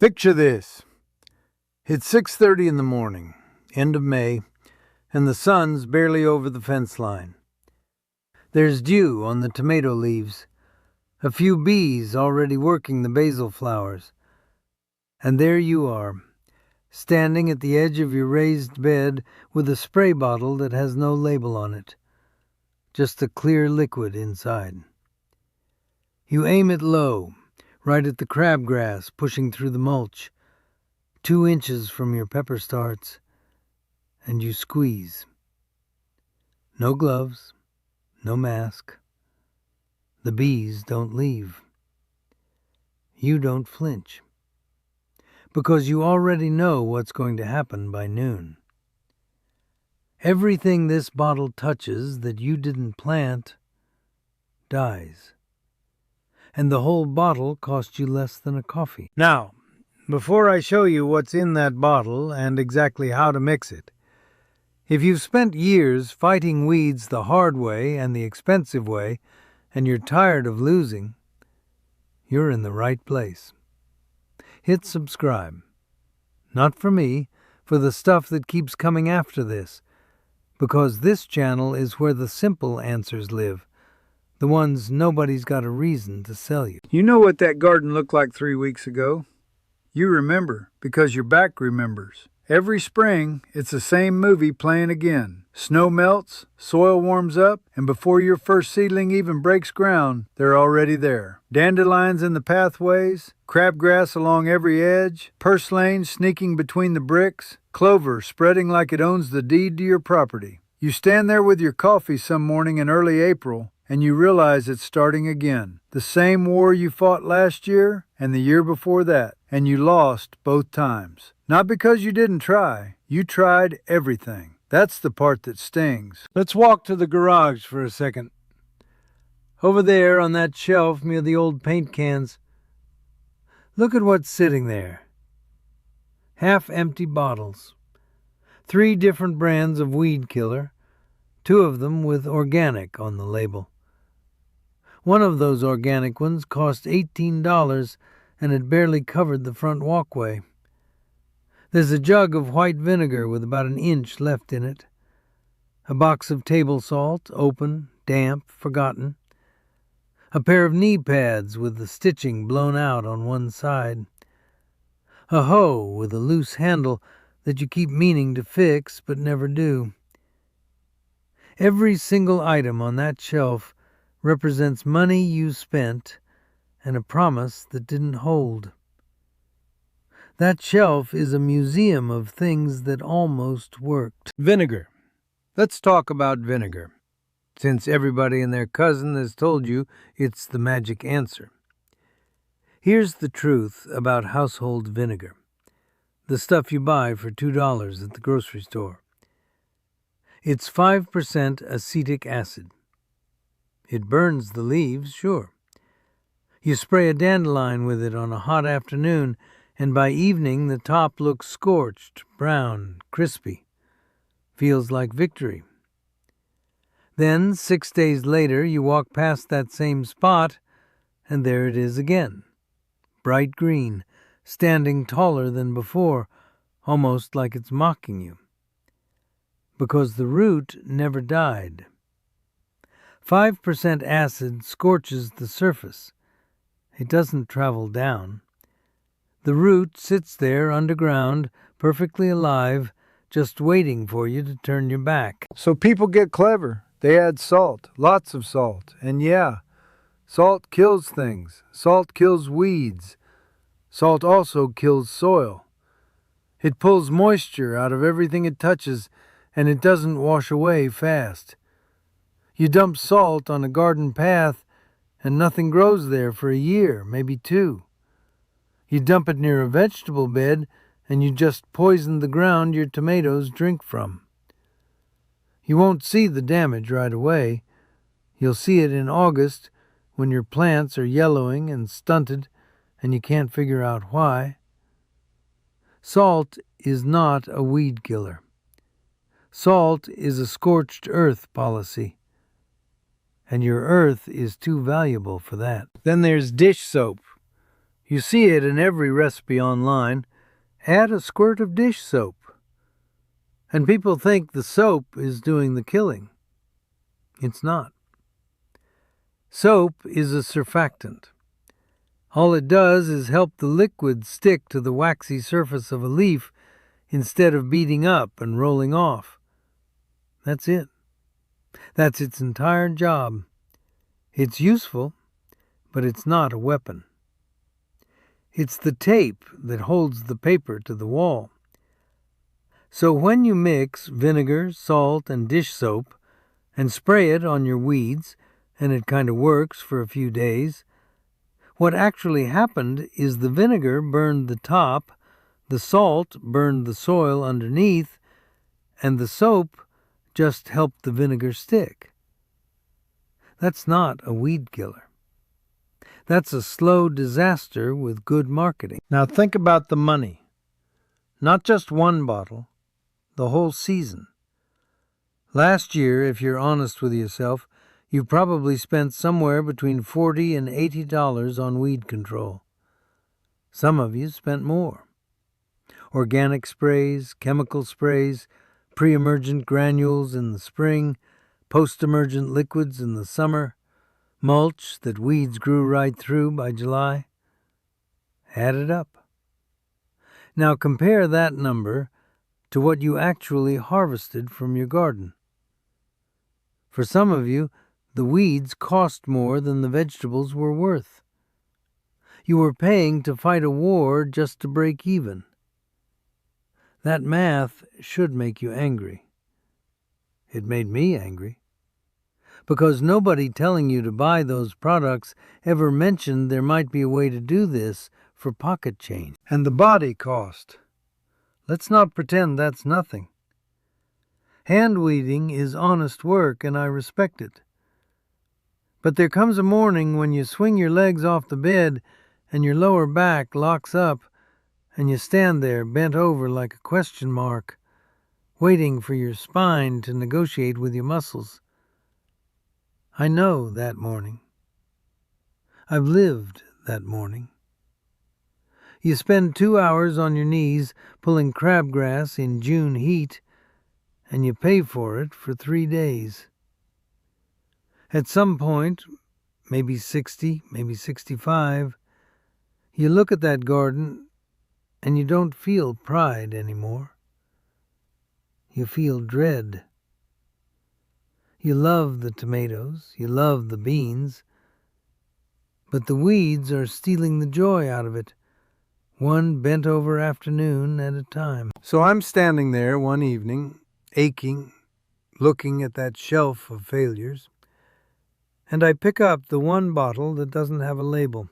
Picture this. It's 6:30 in the morning, end of May, and the sun's barely over the fence line. There's dew on the tomato leaves, a few bees already working the basil flowers, and there you are, standing at the edge of your raised bed with a spray bottle that has no label on it, just a clear liquid inside. You aim it low, right at the crabgrass pushing through the mulch, 2 inches from your pepper starts, and you squeeze. No gloves, no mask. The bees don't leave. You don't flinch, because you already know what's going to happen by noon. Everything this bottle touches that you didn't plant dies. And the whole bottle cost you less than a coffee. Now, before I show you what's in that bottle and exactly how to mix it, if you've spent years fighting weeds the hard way and the expensive way, and you're tired of losing, you're in the right place. Hit subscribe. Not for me, for the stuff that keeps coming after this, because this channel is where the simple answers live. The ones nobody's got a reason to sell you. You know what that garden looked like 3 weeks ago? You remember, because your back remembers. Every spring, it's the same movie playing again. Snow melts, soil warms up, and before your first seedling even breaks ground, they're already there. Dandelions in the pathways, crabgrass along every edge, purslane sneaking between the bricks, clover spreading like it owns the deed to your property. You stand there with your coffee some morning in early April, and you realize it's starting again. The same war you fought last year and the year before that, and you lost both times. Not because you didn't try. You tried everything. That's the part that stings. Let's walk to the garage for a second. Over there on that shelf near the old paint cans, look at what's sitting there. Half-empty bottles. 3 different brands of weed killer, 2 of them with organic on the label. One of those organic ones cost $18 and it barely covered the front walkway. There's a jug of white vinegar with about an inch left in it. A box of table salt, open, damp, forgotten. A pair of knee pads with the stitching blown out on one side. A hoe with a loose handle that you keep meaning to fix but never do. Every single item on that shelf represents money you spent and a promise that didn't hold. That shelf is a museum of things that almost worked. Vinegar. Let's talk about vinegar, since everybody and their cousin has told you it's the magic answer. Here's the truth about household vinegar, the stuff you buy for $2 at the grocery store. It's 5% acetic acid. It burns the leaves, sure. You spray a dandelion with it on a hot afternoon, and by evening the top looks scorched, brown, crispy. Feels like victory. Then, 6 days later, you walk past that same spot, and there it is again. Bright green, standing taller than before, almost like it's mocking you. Because the root never died. 5% acid scorches the surface. It doesn't travel down. The root sits there underground, perfectly alive, just waiting for you to turn your back. So people get clever. They add salt, lots of salt. And yeah, salt kills things. Salt kills weeds. Salt also kills soil. It pulls moisture out of everything it touches, and it doesn't wash away fast. You dump salt on a garden path, and nothing grows there for a year, maybe 2. You dump it near a vegetable bed, and you just poison the ground your tomatoes drink from. You won't see the damage right away. You'll see it in August, when your plants are yellowing and stunted, and you can't figure out why. Salt is not a weed killer. Salt is a scorched earth policy. And your earth is too valuable for that. Then there's dish soap. You see it in every recipe online. Add a squirt of dish soap. And people think the soap is doing the killing. It's not. Soap is a surfactant. All it does is help the liquid stick to the waxy surface of a leaf instead of beating up and rolling off. That's it. That's its entire job. It's useful, but it's not a weapon. It's the tape that holds the paper to the wall. So when you mix vinegar, salt, and dish soap and spray it on your weeds, and it kind of works for a few days, what actually happened is the vinegar burned the top, the salt burned the soil underneath, and the soap just helped the vinegar stick. That's not a weed killer. That's a slow disaster with good marketing. Now think about the money. Not just one bottle, the whole season. Last year, if you're honest with yourself, you probably spent somewhere between $40 and $80 on weed control. Some of you spent more. Organic sprays, chemical sprays, pre-emergent granules in the spring, post-emergent liquids in the summer, mulch that weeds grew right through by July. Add it up. Now compare that number to what you actually harvested from your garden. For some of you, the weeds cost more than the vegetables were worth. You were paying to fight a war just to break even. That math should make you angry. It made me angry. Because nobody telling you to buy those products ever mentioned there might be a way to do this for pocket change. And the body cost. Let's not pretend that's nothing. Hand weeding is honest work, and I respect it. But there comes a morning when you swing your legs off the bed and your lower back locks up and you stand there bent over like a question mark, waiting for your spine to negotiate with your muscles. I know that morning. I've lived that morning. You spend 2 hours on your knees pulling crabgrass in June heat, and you pay for it for 3 days. At some point, maybe 60, maybe 65, you look at that garden and you don't feel pride anymore. You feel dread. You love the tomatoes, you love the beans, but the weeds are stealing the joy out of it, one bent-over afternoon at a time. So I'm standing there one evening, aching, looking at that shelf of failures, and I pick up the one bottle that doesn't have a label,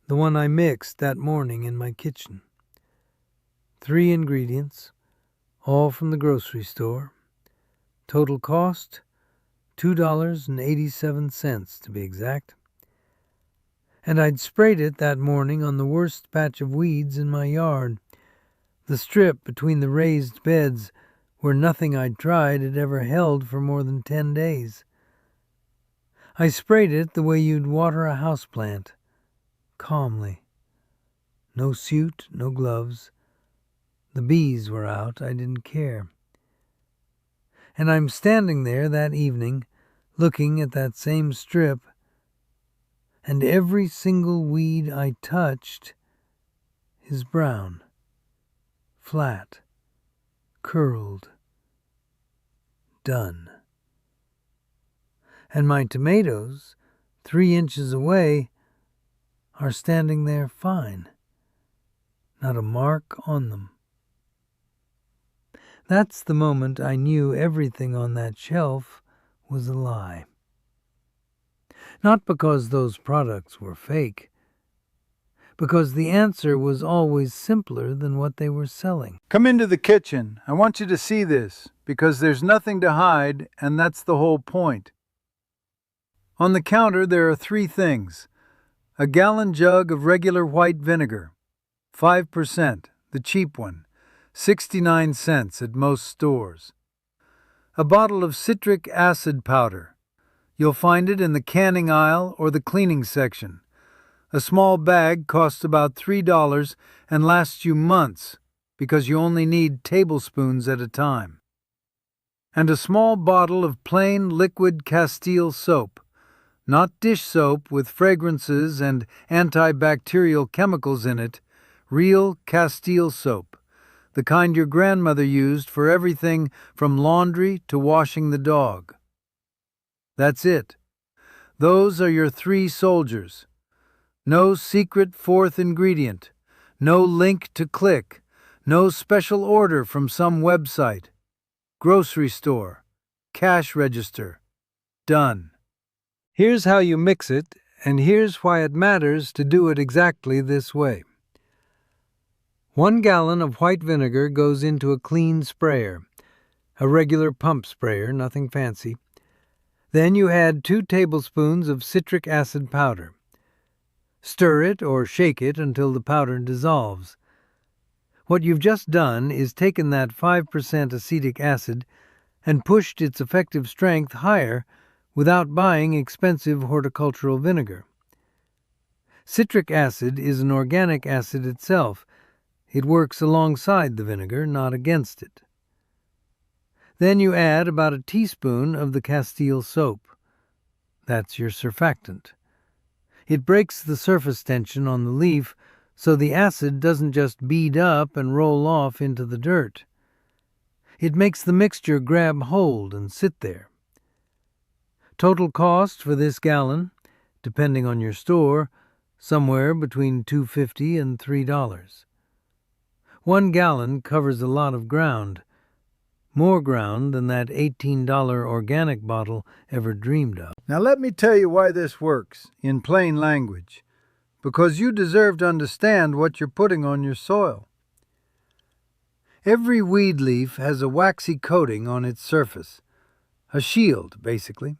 the one I mixed that morning in my kitchen. 3 ingredients, all from the grocery store. Total cost, $2.87 to be exact. And I'd sprayed it that morning on the worst patch of weeds in my yard, the strip between the raised beds where nothing I'd tried had ever held for more than 10 days. I sprayed it the way you'd water a houseplant, calmly. No suit, no gloves. The bees were out, I didn't care. And I'm standing there that evening, looking at that same strip, and every single weed I touched is brown, flat, curled, done. And my tomatoes, 3 inches away, are standing there fine, not a mark on them. That's the moment I knew everything on that shelf was a lie. Not because those products were fake, because the answer was always simpler than what they were selling. Come into the kitchen. I want you to see this, because there's nothing to hide, and that's the whole point. On the counter there are 3 things. A gallon jug of regular white vinegar, 5%, the cheap one, 69 cents at most stores. A bottle of citric acid powder. You'll find it in the canning aisle or the cleaning section. A small bag costs about $3 and lasts you months because you only need tablespoons at a time. And a small bottle of plain liquid Castile soap, not dish soap with fragrances and antibacterial chemicals in it, real Castile soap, the kind your grandmother used for everything from laundry to washing the dog. That's it. Those are your 3 soldiers. No secret fourth ingredient, no link to click, no special order from some website. Grocery store, cash register, done. Here's how you mix it, and here's why it matters to do it exactly this way. 1 gallon of white vinegar goes into a clean sprayer, a regular pump sprayer, nothing fancy. Then you add 2 tablespoons of citric acid powder. Stir it or shake it until the powder dissolves. What you've just done is taken that 5% acetic acid and pushed its effective strength higher without buying expensive horticultural vinegar. Citric acid is an organic acid itself. It works alongside the vinegar, not against it. Then you add about a teaspoon of the Castile soap. That's your surfactant. It breaks the surface tension on the leaf so the acid doesn't just bead up and roll off into the dirt. It makes the mixture grab hold and sit there. Total cost for this gallon, depending on your store, somewhere between $2.50 and $3. 1 gallon covers a lot of ground, more ground than that $18 organic bottle ever dreamed of. Now let me tell you why this works, in plain language. Because you deserve to understand what you're putting on your soil. Every weed leaf has a waxy coating on its surface, a shield, basically.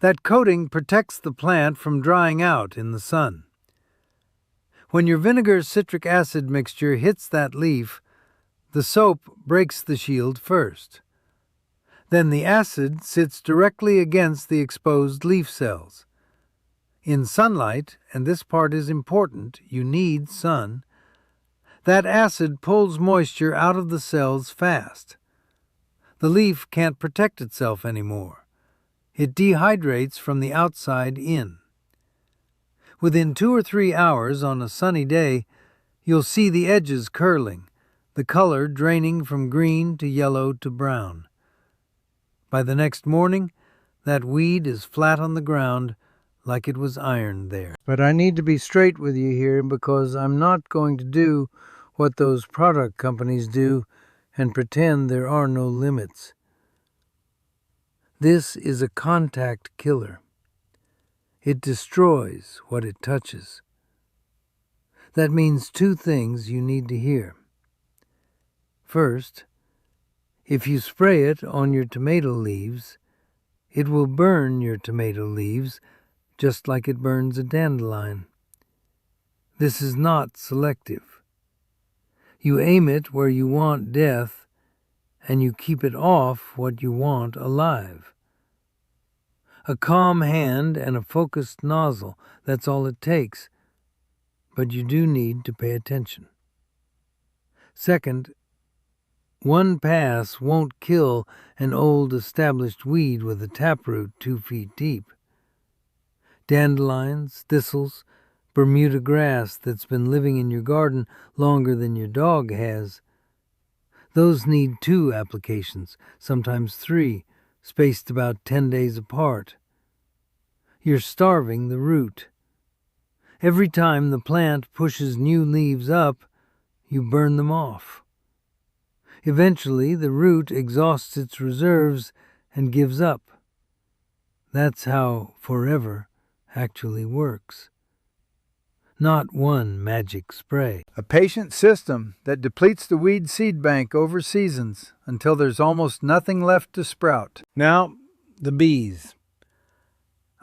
That coating protects the plant from drying out in the sun. When your vinegar citric acid mixture hits that leaf, the soap breaks the shield first. Then the acid sits directly against the exposed leaf cells. In sunlight, and this part is important, you need sun, that acid pulls moisture out of the cells fast. The leaf can't protect itself anymore. It dehydrates from the outside in. Within 2 or 3 hours on a sunny day, you'll see the edges curling, the color draining from green to yellow to brown. By the next morning, that weed is flat on the ground, like it was ironed there. But I need to be straight with you here because I'm not going to do what those product companies do and pretend there are no limits. This is a contact killer. It destroys what it touches. That means 2 things you need to hear. First, if you spray it on your tomato leaves, it will burn your tomato leaves just like it burns a dandelion. This is not selective. You aim it where you want death, and you keep it off what you want alive. A calm hand and a focused nozzle, that's all it takes, but you do need to pay attention. Second, 1 pass won't kill an old established weed with a taproot 2 feet deep. Dandelions, thistles, Bermuda grass that's been living in your garden longer than your dog has. Those need 2 applications, sometimes 3, spaced about 10 days apart. You're starving the root. Every time the plant pushes new leaves up, you burn them off. Eventually, the root exhausts its reserves and gives up. That's how forever actually works. Not one magic spray. A patient system that depletes the weed seed bank over seasons until there's almost nothing left to sprout. Now, the bees.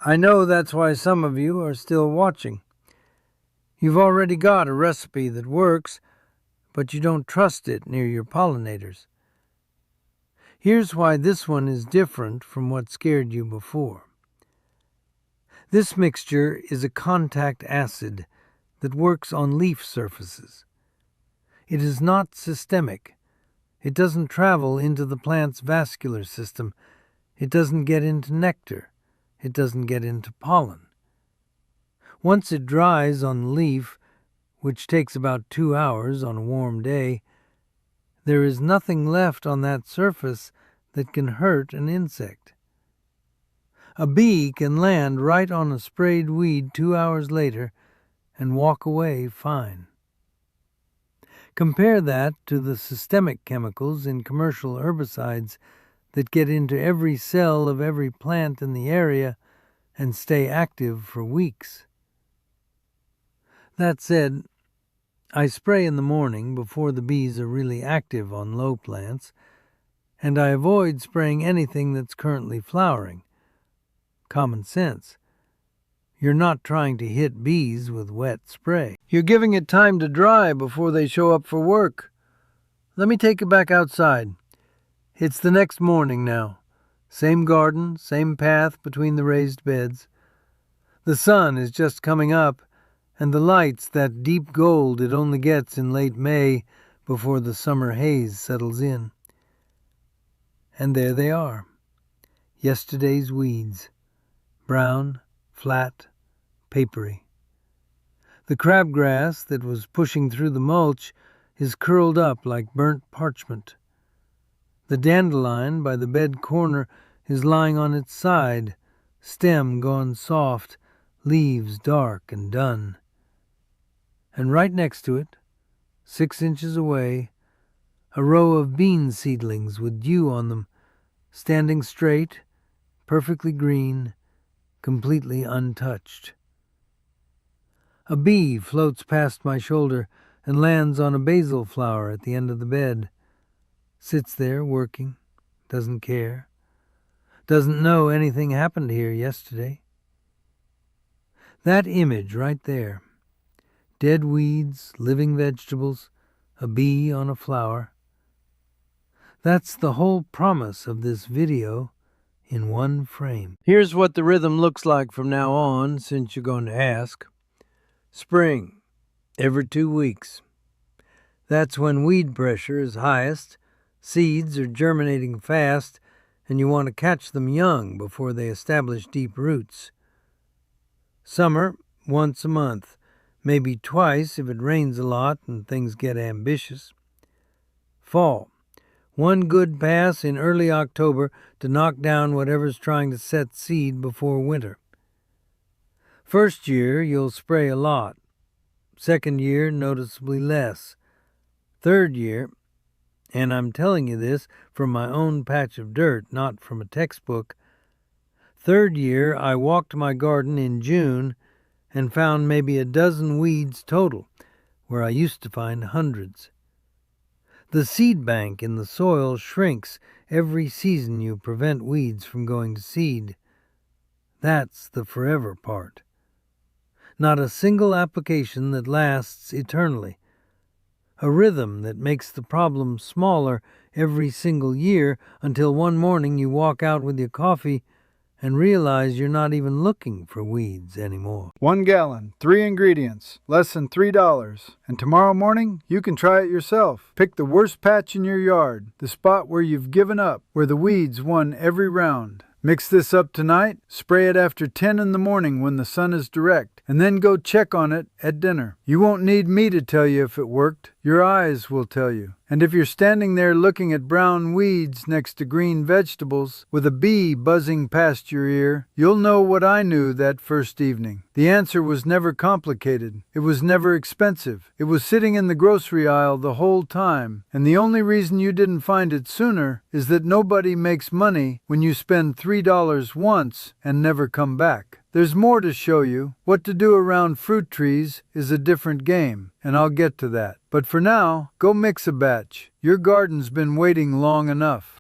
I know that's why some of you are still watching. You've already got a recipe that works, but you don't trust it near your pollinators. Here's why this one is different from what scared you before. This mixture is a contact acid that works on leaf surfaces. It is not systemic. It doesn't travel into the plant's vascular system. It doesn't get into nectar. It doesn't get into pollen. Once it dries on the leaf, which takes about 2 hours on a warm day, there is nothing left on that surface that can hurt an insect. A bee can land right on a sprayed weed 2 hours later and walk away fine. Compare that to the systemic chemicals in commercial herbicides that get into every cell of every plant in the area and stay active for weeks. That said, I spray in the morning before the bees are really active on low plants, and I avoid spraying anything that's currently flowering. Common sense. You're not trying to hit bees with wet spray. You're giving it time to dry before they show up for work. Let me take you back outside. It's the next morning now. Same garden, same path between the raised beds. The sun is just coming up, and the light's that deep gold it only gets in late May before the summer haze settles in. And there they are, yesterday's weeds, brown, flat, papery. The crabgrass that was pushing through the mulch is curled up like burnt parchment. The dandelion by the bed corner is lying on its side, stem gone soft, leaves dark and dun. And right next to it, 6 inches away, a row of bean seedlings with dew on them, standing straight, perfectly green, completely untouched. A bee floats past my shoulder and lands on a basil flower at the end of the bed. Sits there working, doesn't care, doesn't know anything happened here yesterday. That image right there, dead weeds, living vegetables, a bee on a flower, that's the whole promise of this video in one frame. Here's what the rhythm looks like from now on, since you're going to ask. Spring, every 2 weeks. That's when weed pressure is highest, seeds are germinating fast, and you want to catch them young before they establish deep roots. Summer, once a month, maybe twice if it rains a lot and things get ambitious. Fall, one good pass in early October to knock down whatever's trying to set seed before winter. First year, you'll spray a lot. Second year, noticeably less. Third year, and I'm telling you this from my own patch of dirt, not from a textbook. Third year, I walked my garden in June and found maybe a dozen weeds total, where I used to find hundreds. The seed bank in the soil shrinks every season you prevent weeds from going to seed. That's the forever part. Not a single application that lasts eternally. A rhythm that makes the problem smaller every single year until one morning you walk out with your coffee and realize you're not even looking for weeds anymore. 1 gallon, 3 ingredients, less than $3. And tomorrow morning, you can try it yourself. Pick the worst patch in your yard, the spot where you've given up, where the weeds won every round. Mix this up tonight, spray it after 10 in the morning when the sun is direct, and then go check on it at dinner. You won't need me to tell you if it worked. Your eyes will tell you. And if you're standing there looking at brown weeds next to green vegetables, with a bee buzzing past your ear, you'll know what I knew that first evening. The answer was never complicated. It was never expensive. It was sitting in the grocery aisle the whole time. And the only reason you didn't find it sooner is that nobody makes money when you spend $3 once and never come back. There's more to show you. What to do around fruit trees is a different game, and I'll get to that. But for now, go mix a batch. Your garden's been waiting long enough.